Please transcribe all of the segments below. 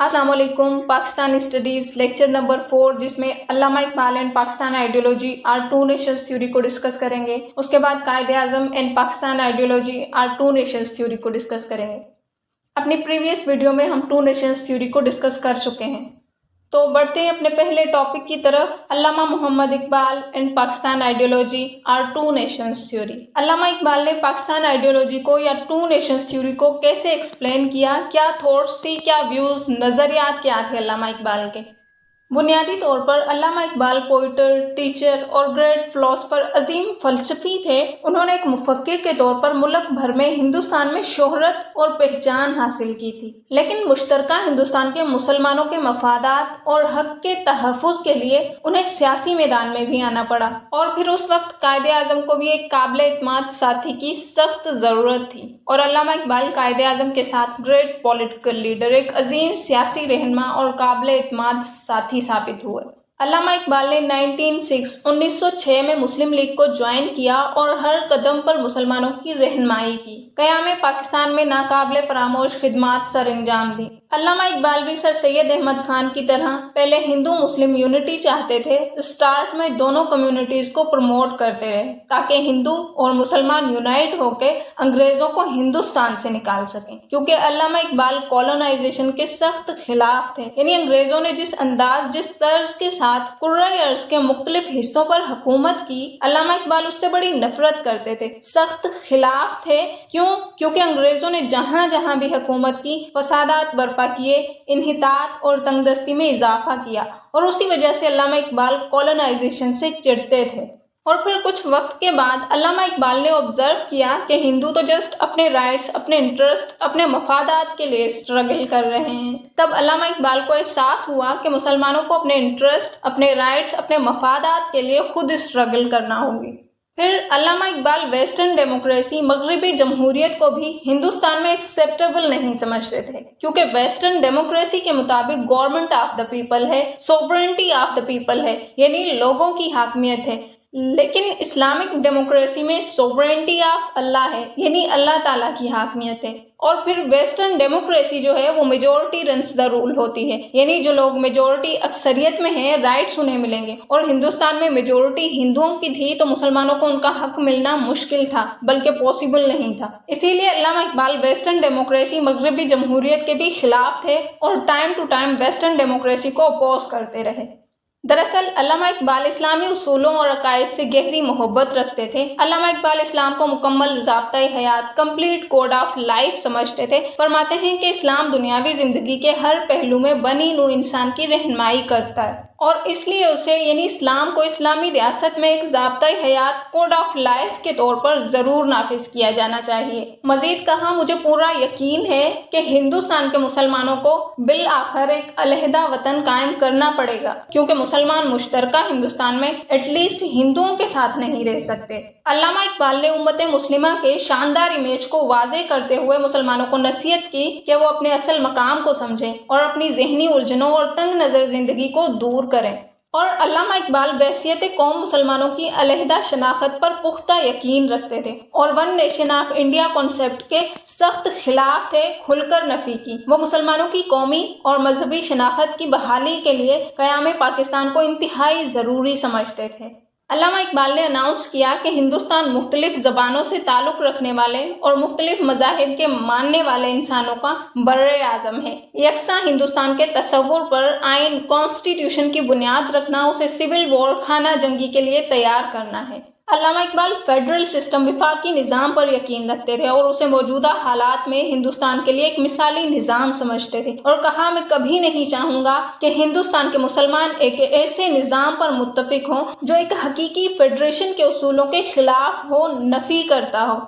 السلام علیکم. Pakistani studies lecture number 4 جس میں Allama Iqbal and Pakistan ideology or two nations theory کو ڈسکس کریں گے. اس کے بعد Quaid Azam and Pakistan ideology or two nations theory کو ڈسکس کریں گے. اپنی پریویس ویڈیو میں ہم ٹو نیشنز تھیوری کو ڈسکس کر چکے ہیں. تو بڑھتے ہیں اپنے پہلے ٹاپک کی طرف. Allama Muhammad Iqbal and Pakistan ideology or two nations theory. Allama Iqbal نے پاکستان آئیڈیولوجی کو یا ٹو نیشنز تھیوری کو کیسے ایکسپلین کیا، کیا تھاٹس تھی، کیا ویوز، نظریات کیا تھے علامہ اقبال کے. بنیادی طور پر علامہ اقبال پوئٹر، ٹیچر اور گریٹ فلاسفر، عظیم فلسفی تھے. انہوں نے ایک مفکر کے طور پر ملک بھر میں ہندوستان میں شہرت اور پہچان حاصل کی تھی، لیکن مشترکہ ہندوستان کے مسلمانوں کے مفادات اور حق کے تحفظ کے لیے انہیں سیاسی میدان میں بھی آنا پڑا. اور پھر اس وقت قائد اعظم کو بھی ایک قابل اعتماد ساتھی کی سخت ضرورت تھی، اور علامہ اقبال قائد اعظم کے ساتھ گریٹ پولیٹیکل لیڈر، ایک عظیم سیاسی رہنما اور قابل اعتماد ساتھی ثابت ہوئے. علامہ اقبال نے 1906 میں مسلم لیگ کو جوائن کیا اور ہر قدم پر مسلمانوں کی رہنمائی کی. قیام پاکستان میں ناقابل فراموش خدمات سر انجام دیں. علامہ اقبال بھی سر سید احمد خان کی طرح پہلے ہندو مسلم یونٹی چاہتے تھے. اسٹارٹ میں دونوں کمیونٹیز کو پروموٹ کرتے رہے تاکہ ہندو اور مسلمان یونائٹ ہو کے انگریزوں کو ہندوستان سے نکال سکیں، کیونکہ علامہ اقبال کولونائزیشن کے سخت خلاف تھے. یعنی انگریزوں نے جس انداز، جس طرز کے ساتھ کرۂ ارض کے مختلف حصوں پر حکومت کی، علامہ اقبال اس سے بڑی نفرت کرتے تھے، سخت خلاف تھے. کیونکہ انگریزوں نے جہاں جہاں بھی حکومت کی، فسادات برپا کیے، انحطاط اور تنگ دستی میں اضافہ کیا، اور اسی وجہ سے علامہ اقبال کولونائزیشن سے چڑھتے تھے. اور پھر کچھ وقت کے بعد علامہ اقبال نے آبزرو کیا کہ ہندو تو جسٹ اپنے رائٹس، اپنے انٹرسٹ، اپنے مفادات کے لیے اسٹرگل کر رہے ہیں. تب علامہ اقبال کو احساس ہوا کہ مسلمانوں کو اپنے انٹرسٹ، اپنے رائٹس، اپنے مفادات کے لیے خود اسٹرگل کرنا ہوگی. پھر علامہ اقبال ویسٹرن ڈیموکریسی، مغربی جمہوریت کو بھی ہندوستان میں ایکسیپٹیبل نہیں سمجھتے تھے، کیونکہ ویسٹرن ڈیموکریسی کے مطابق گورنمنٹ آف دا پیپل ہے، سوورنٹی آف دا پیپل ہے، یعنی لوگوں کی حاکمیت ہے. لیکن اسلامک ڈیموکریسی میں سوورنٹی آف اللہ ہے، یعنی اللہ تعالیٰ کی حاکمیت ہے. اور پھر ویسٹرن ڈیموکریسی جو ہے وہ میجورٹی رنس دا رول ہوتی ہے، یعنی جو لوگ میجورٹی اکثریت میں ہیں، رائٹس انہیں ملیں گے. اور ہندوستان میں میجورٹی ہندوؤں کی تھی تو مسلمانوں کو ان کا حق ملنا مشکل تھا، بلکہ پاسبل نہیں تھا. اسی لیے علامہ اقبال ویسٹرن ڈیموکریسی، مغربی جمہوریت کے بھی خلاف تھے اور time to time western democracy کو اپوز کرتے رہے. دراصل علامہ اقبال اسلامی اصولوں اور عقائد سے گہری محبت رکھتے تھے. علامہ اقبال اسلام کو مکمل ضابطۂ حیات، کمپلیٹ کوڈ آف لائف سمجھتے تھے. فرماتے ہیں کہ اسلام دنیاوی زندگی کے ہر پہلو میں بنی نوع انسان کی رہنمائی کرتا ہے، اور اس لیے اسے یعنی اسلام کو اسلامی ریاست میں ایک ضابطۂ حیات، کوڈ آف لائف کے طور پر ضرور نافذ کیا جانا چاہیے. مزید کہا، مجھے پورا یقین ہے کہ ہندوستان کے مسلمانوں کو بالآخر ایک علیحدہ وطن قائم کرنا پڑے گا، کیونکہ مسلمان مشترکہ ہندوستان میں ایٹ لیسٹ ہندوؤں کے ساتھ نہیں رہ سکتے. علامہ اقبال نے امت مسلمہ کے شاندار امیج کو واضح کرتے ہوئے مسلمانوں کو نصیحت کی کہ وہ اپنے اصل مقام کو سمجھیں اور اپنی ذہنی الجھنوں اور تنگ نظر زندگی کو دور کریں. اور علامہ اقبال بحیثیت قوم مسلمانوں کی علیحدہ شناخت پر پختہ یقین رکھتے تھے اور one nation of India concept کے سخت خلاف تھے. کھل کر نفی کی. وہ مسلمانوں کی قومی اور مذہبی شناخت کی بحالی کے لیے قیام پاکستان کو انتہائی ضروری سمجھتے تھے. علامہ اقبال نے اناؤنس کیا کہ ہندوستان مختلف زبانوں سے تعلق رکھنے والے اور مختلف مذاہب کے ماننے والے انسانوں کا بر اعظم ہے. یکساں ہندوستان کے تصور پر آئین، کانسٹیٹیوشن کی بنیاد رکھنا، اسے سول وار، خانہ جنگی کے لیے تیار کرنا ہے. علامہ اقبال فیڈرل سسٹم، وفاقی نظام پر یقین رکھتے تھے اور اسے موجودہ حالات میں ہندوستان کے لیے ایک مثالی نظام سمجھتے تھے، اور کہا، میں کبھی نہیں چاہوں گا کہ ہندوستان کے مسلمان ایک ایسے نظام پر متفق ہوں جو ایک حقیقی فیڈریشن کے اصولوں کے خلاف ہو، نفی کرتا ہو.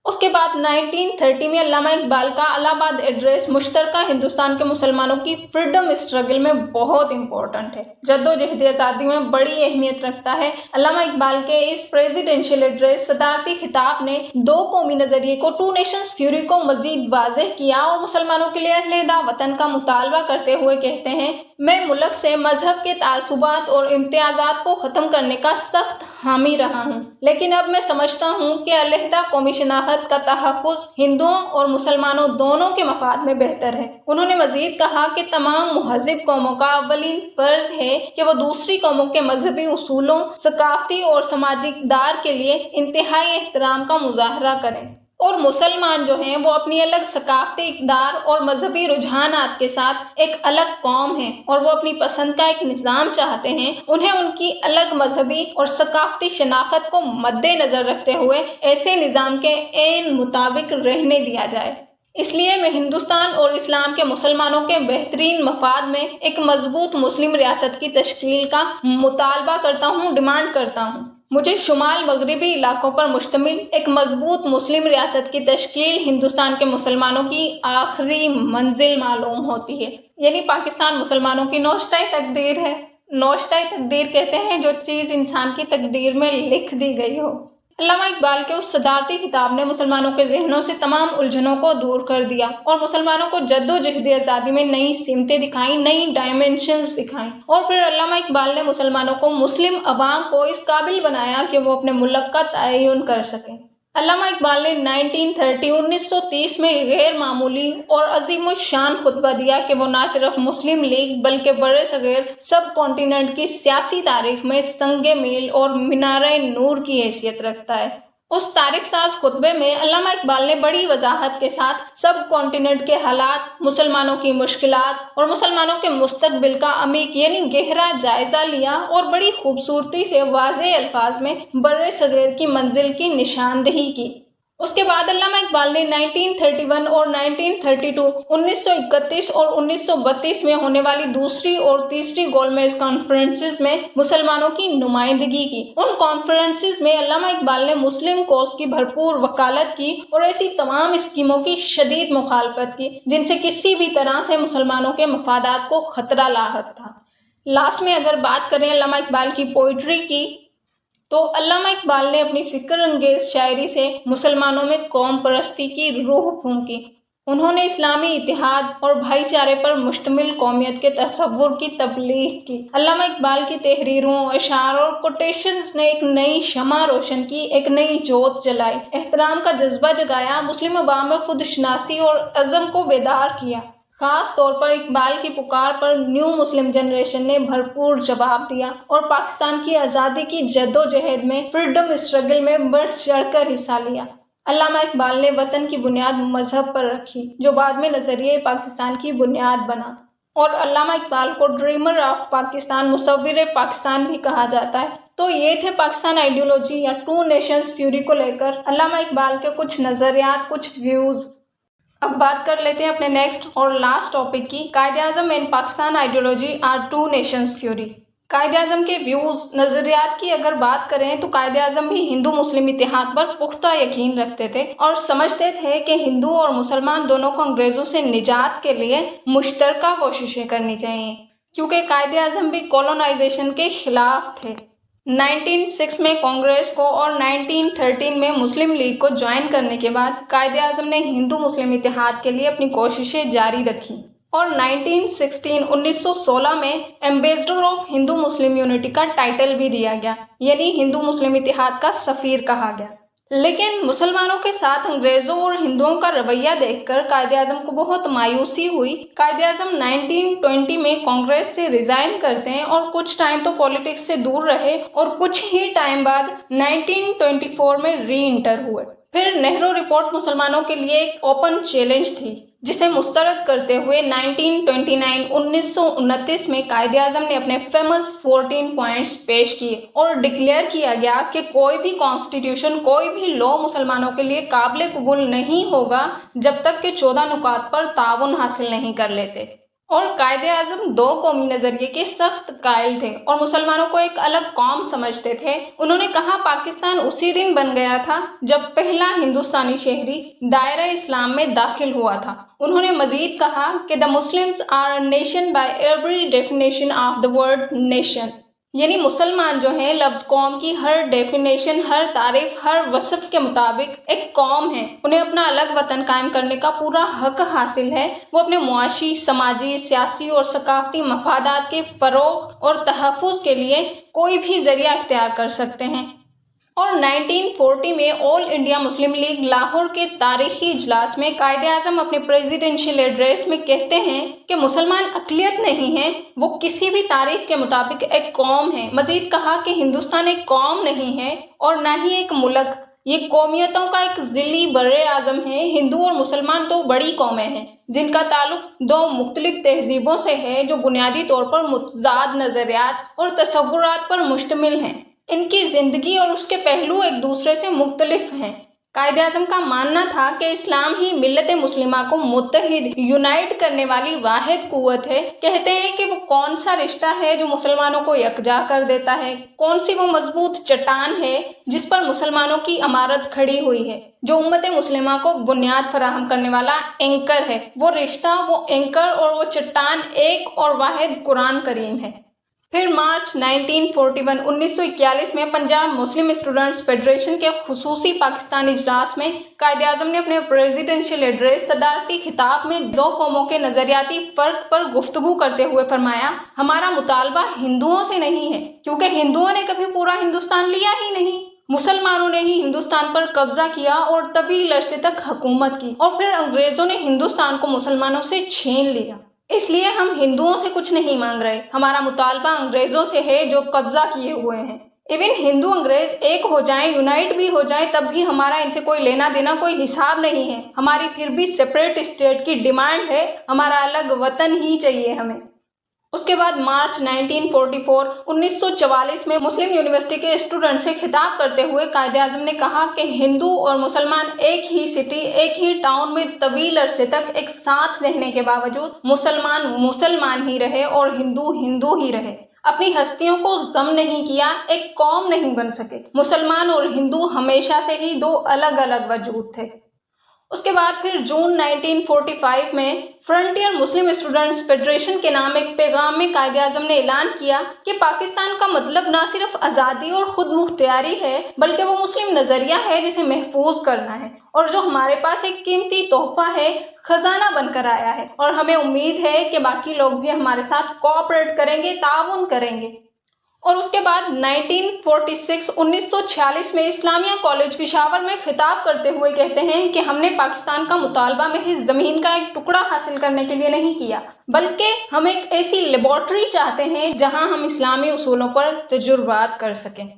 اس کے بعد 1930 میں علامہ اقبال کا الہ آباد ایڈریس مشترکہ ہندوستان کے مسلمانوں کی فریڈم اسٹرگل میں بہت امپورٹنٹ ہے، جدوجہد آزادی میں بڑی اہمیت رکھتا ہے. علامہ اقبال کے اس پریزیڈنشیل ایڈریس، صدارتی خطاب نے دو قومی نظریے کو، ٹو نیشنز تھیوری کو مزید واضح کیا اور مسلمانوں کے لیے علیحدہ وطن کا مطالبہ کرتے ہوئے کہتے ہیں، میں ملک سے مذہب کے تعصبات اور امتیازات کو ختم کرنے کا سخت حامی رہا ہوں، لیکن اب میں سمجھتا ہوں کہ علیحدہ قومی شناخت شناخت کا تحفظ ہندوؤں اور مسلمانوں دونوں کے مفاد میں بہتر ہے۔ انہوں نے مزید کہا کہ تمام مہذب قوموں کا اولین فرض ہے کہ وہ دوسری قوموں کے مذہبی اصولوں، ثقافتی اور سماجی اقدار کے لیے انتہائی احترام کا مظاہرہ کریں، اور مسلمان جو ہیں وہ اپنی الگ ثقافتی اقدار اور مذہبی رجحانات کے ساتھ ایک الگ قوم ہیں اور وہ اپنی پسند کا ایک نظام چاہتے ہیں۔ انہیں ان کی الگ مذہبی اور ثقافتی شناخت کو مد نظر رکھتے ہوئے ایسے نظام کے عین مطابق رہنے دیا جائے۔ اس لیے میں ہندوستان اور اسلام کے مسلمانوں کے بہترین مفاد میں ایک مضبوط مسلم ریاست کی تشکیل کا مطالبہ کرتا ہوں، ڈیمانڈ کرتا ہوں۔ مجھے شمال مغربی علاقوں پر مشتمل ایک مضبوط مسلم ریاست کی تشکیل ہندوستان کے مسلمانوں کی آخری منزل معلوم ہوتی ہے، یعنی پاکستان مسلمانوں کی نوشتہ تقدیر ہے۔ نوشتہ تقدیر کہتے ہیں جو چیز انسان کی تقدیر میں لکھ دی گئی ہو۔ علامہ اقبال کے اس صدارتی خطاب نے مسلمانوں کے ذہنوں سے تمام الجھنوں کو دور کر دیا اور مسلمانوں کو جد و جہد آزادی میں نئی سمتیں دکھائیں، نئی ڈائمینشنز دکھائیں، اور پھر علامہ اقبال نے مسلمانوں کو، مسلم عوام کو اس قابل بنایا کہ وہ اپنے ملک کا تعین کر سکیں۔ علامہ اقبال نے 1930 میں غیر معمولی اور عظیم الشان خطبہ دیا کہ وہ نہ صرف مسلم لیگ بلکہ برِ صغیر سب کانٹیننٹ کی سیاسی تاریخ میں سنگ میل اور مینارۂ نور کی حیثیت رکھتا ہے۔ اس تاریخ ساز خطبے میں علامہ اقبال نے بڑی وضاحت کے ساتھ سب کانٹیننٹ کے حالات، مسلمانوں کی مشکلات اور مسلمانوں کے مستقبل کا عمیق یعنی گہرا جائزہ لیا اور بڑی خوبصورتی سے واضح الفاظ میں برِ صغیر کی منزل کی نشاندہی کی۔ اس کے بعد علامہ اقبال نے 1931 اور 1932، 1931 اور 1932 میں ہونے والی دوسری اور تیسری گول میز کانفرنسز میں مسلمانوں کی نمائندگی کی۔ ان کانفرنسز میں علامہ اقبال نے مسلم کوز کی بھرپور وکالت کی اور ایسی تمام اسکیموں کی شدید مخالفت کی جن سے کسی بھی طرح سے مسلمانوں کے مفادات کو خطرہ لاحق تھا۔ لاسٹ میں اگر بات کریں علامہ اقبال کی پوئٹری کی، تو علامہ اقبال نے اپنی فکر انگیز شاعری سے مسلمانوں میں قوم پرستی کی روح پھونکی۔ انہوں نے اسلامی اتحاد اور بھائی چارے پر مشتمل قومیت کے تصور کی تبلیغ کی۔ علامہ اقبال کی تحریروں، اشعار اور کوٹیشنز نے ایک نئی شمع روشن کی، ایک نئی جوت جلائی، احترام کا جذبہ جگایا، مسلم عوام میں خود شناسی اور عزم کو بیدار کیا۔ خاص طور پر اقبال کی پکار پر نیو مسلم جنریشن نے بھرپور جواب دیا اور پاکستان کی آزادی کی جد و جہد میں، فریڈم اسٹرگل میں بڑھ چڑھ کر حصہ لیا۔ علامہ اقبال نے وطن کی بنیاد مذہب پر رکھی جو بعد میں نظریہ پاکستان کی بنیاد بنا، اور علامہ اقبال کو ڈریمر آف پاکستان، مصور پاکستان بھی کہا جاتا ہے۔ تو یہ تھے پاکستان آئیڈیولوجی یا ٹو نیشنز تھیوری کو لے کر علامہ اقبال کے کچھ نظریات، کچھ ویوز۔ اب بات کر لیتے ہیں اپنے نیکسٹ اور لاسٹ ٹاپک کی، Quaid Azam and Pakistan ideology or two nations theory. Quaid Azam کے ویوز، نظریات کی اگر بات کریں تو قائد اعظم بھی ہندو مسلم اتحاد پر پختہ یقین رکھتے تھے اور سمجھتے تھے کہ ہندو اور مسلمان دونوں کو انگریزوں سے نجات کے لیے مشترکہ کوششیں کرنی چاہیے، کیونکہ قائد اعظم بھی کولونائزیشن کے خلاف تھے۔ 1906 میں کانگریس کو اور 1913 میں مسلم لیگ کو جوائن کرنے کے بعد قائد اعظم نے ہندو مسلم اتحاد کے لیے اپنی کوششیں جاری رکھی اور 1916 میں ambassador of Hindu Muslim unity کا ٹائٹل بھی دیا گیا، یعنی ہندو مسلم اتحاد کا سفیر کہا گیا۔ لیکن مسلمانوں کے ساتھ انگریزوں اور ہندوؤں کا رویہ دیکھ کر قائد اعظم کو بہت مایوسی ہوئی۔ قائد اعظم 1920 میں کانگریس سے ریزائن کرتے ہیں اور کچھ ٹائم تو پولیٹکس سے دور رہے اور کچھ ہی ٹائم بعد 1924 میں ری انٹر ہوئے۔ پھر نہرو رپورٹ مسلمانوں کے لیے ایک اوپن چیلنج تھی، جسے مسترد کرتے ہوئے 1929 میں قائد اعظم نے اپنے فیمس 14 پوائنٹس پیش کیے اور ڈکلیئر کیا گیا کہ کوئی بھی کانسٹیٹیوشن، کوئی بھی لا مسلمانوں کے لیے قابل قبول نہیں ہوگا جب تک کہ 14 نکات پر تعاون حاصل نہیں کر لیتے۔ اور قائد اعظم دو قومی نظریے کے سخت قائل تھے اور مسلمانوں کو ایک الگ قوم سمجھتے تھے۔ انہوں نے کہا پاکستان اسی دن بن گیا تھا جب پہلا ہندوستانی شہری دائرہ اسلام میں داخل ہوا تھا۔ انہوں نے مزید کہا کہ the Muslims are a nation by every definition of the word nation، یعنی مسلمان جو ہیں لفظ قوم کی ہر ڈیفینیشن، ہر تعریف، ہر وصف کے مطابق ایک قوم ہے۔ انہیں اپنا الگ وطن قائم کرنے کا پورا حق حاصل ہے۔ وہ اپنے معاشی، سماجی، سیاسی اور ثقافتی مفادات کے فروغ اور تحفظ کے لیے کوئی بھی ذریعہ اختیار کر سکتے ہیں۔ اور 1940 میں آل انڈیا مسلم لیگ لاہور کے تاریخی اجلاس میں قائد اعظم اپنے پریزیڈنشیل ایڈریس میں کہتے ہیں کہ مسلمان اقلیت نہیں ہیں، وہ کسی بھی تعریف کے مطابق ایک قوم ہے۔ مزید کہا کہ ہندوستان ایک قوم نہیں ہے اور نہ ہی ایک ملک، یہ قومیتوں کا ایک ذیلی بر اعظم ہے۔ ہندو اور مسلمان دو بڑی قومیں ہیں جن کا تعلق دو مختلف تہذیبوں سے ہے جو بنیادی طور پر متضاد نظریات اور تصورات پر مشتمل ہیں۔ ان کی زندگی اور اس کے پہلو ایک دوسرے سے مختلف ہیں۔ قائد اعظم کا ماننا تھا کہ اسلام ہی ملت مسلمہ کو متحد یونائٹ کرنے والی واحد قوت ہے۔ کہتے ہیں کہ وہ کون سا رشتہ ہے جو مسلمانوں کو یکجا کر دیتا ہے، کون سی وہ مضبوط چٹان ہے جس پر مسلمانوں کی عمارت کھڑی ہوئی ہے، جو امت مسلمہ کو بنیاد فراہم کرنے والا اینکر ہے۔ وہ رشتہ، وہ اینکر اور وہ چٹان ایک اور واحد قرآن کریم ہے۔ پھر مارچ 1941 میں پنجاب مسلم اسٹوڈنٹس فیڈریشن کے خصوصی پاکستان اجلاس میں قائد اعظم نے اپنے پریزیڈنشیل ایڈریس صدارتی خطاب میں دو قوموں کے نظریاتی فرق پر گفتگو کرتے ہوئے فرمایا، ہمارا مطالبہ ہندوؤں سے نہیں ہے کیونکہ ہندوؤں نے کبھی پورا ہندوستان لیا ہی نہیں، مسلمانوں نے ہی ہندوستان پر قبضہ کیا اور طویل عرصے تک حکومت کی، اور پھر انگریزوں نے ہندوستان کو مسلمانوں سے چھین لیا۔ اس لیے ہم ہندوؤں سے کچھ نہیں مانگ رہے، ہمارا مطالبہ انگریزوں سے ہے جو قبضہ کیے ہوئے ہیں۔ ایون ہندو انگریز ایک ہو جائیں، یونائٹ بھی ہو جائیں، تب بھی ہمارا ان سے کوئی لینا دینا، کوئی حساب نہیں ہے۔ ہماری پھر بھی سیپریٹ اسٹیٹ کی ڈیمانڈ ہے، ہمارا الگ وطن ہی چاہیے ہمیں۔ اس کے بعد مارچ 1944 میں مسلم یونیورسٹی کے اسٹوڈنٹ سے خطاب کرتے ہوئے قائد اعظم نے کہا کہ ہندو اور مسلمان ایک ہی سٹی، ایک ہی ٹاؤن میں طویل عرصے تک ایک ساتھ رہنے کے باوجود مسلمان مسلمان ہی رہے اور ہندو ہندو ہی رہے، اپنی ہستیوں کو ضم نہیں کیا، ایک قوم نہیں بن سکے۔ مسلمان اور ہندو ہمیشہ سے ہی دو الگ الگ وجود تھے۔ اس کے بعد پھر جون 1945 میں فرنٹیئر مسلم اسٹوڈنٹس فیڈریشن کے نام ایک پیغام میں قائد اعظم نے اعلان کیا کہ پاکستان کا مطلب نہ صرف آزادی اور خود مختاری ہے بلکہ وہ مسلم نظریہ ہے جسے محفوظ کرنا ہے، اور جو ہمارے پاس ایک قیمتی تحفہ ہے، خزانہ بن کر آیا ہے، اور ہمیں امید ہے کہ باقی لوگ بھی ہمارے ساتھ کوآپریٹ کریں گے، تعاون کریں گے۔ اور اس کے بعد 1946 میں اسلامیہ کالج پشاور میں خطاب کرتے ہوئے کہتے ہیں کہ ہم نے پاکستان کا مطالبہ محض زمین کا ایک ٹکڑا حاصل کرنے کے لیے نہیں کیا، بلکہ ہم ایک ایسی لیبارٹری چاہتے ہیں جہاں ہم اسلامی اصولوں پر تجربات کر سکیں۔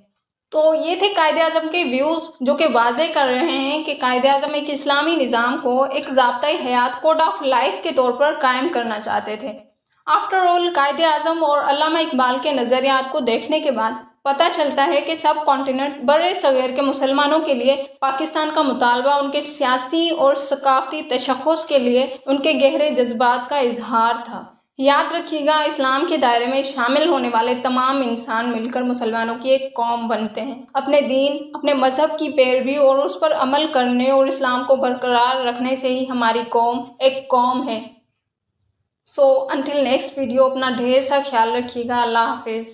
تو یہ تھے قائد اعظم کے ویوز جو کہ واضح کر رہے ہیں کہ قائد اعظم ایک اسلامی نظام کو ایک ضابطۂ حیات، کوڈ آف لائف کے طور پر قائم کرنا چاہتے تھے۔ آفٹر آل قائد اعظم اور علامہ اقبال کے نظریات کو دیکھنے کے بعد پتہ چلتا ہے کہ سب کانٹیننٹ بر صغیر کے مسلمانوں کے لیے پاکستان کا مطالبہ ان کے سیاسی اور ثقافتی تشخص کے لیے ان کے گہرے جذبات کا اظہار تھا۔ یاد رکھیے گا، اسلام کے دائرے میں شامل ہونے والے تمام انسان مل کر مسلمانوں کی ایک قوم بنتے ہیں۔ اپنے دین، اپنے مذہب کی پیروی اور اس پر عمل کرنے اور اسلام کو برقرار رکھنے سے ہی ہماری قوم ایک قوم ہے۔ سو انٹل نیکسٹ ویڈیو، اپنا ڈھیر سا خیال رکھیے گا۔ اللہ حافظ۔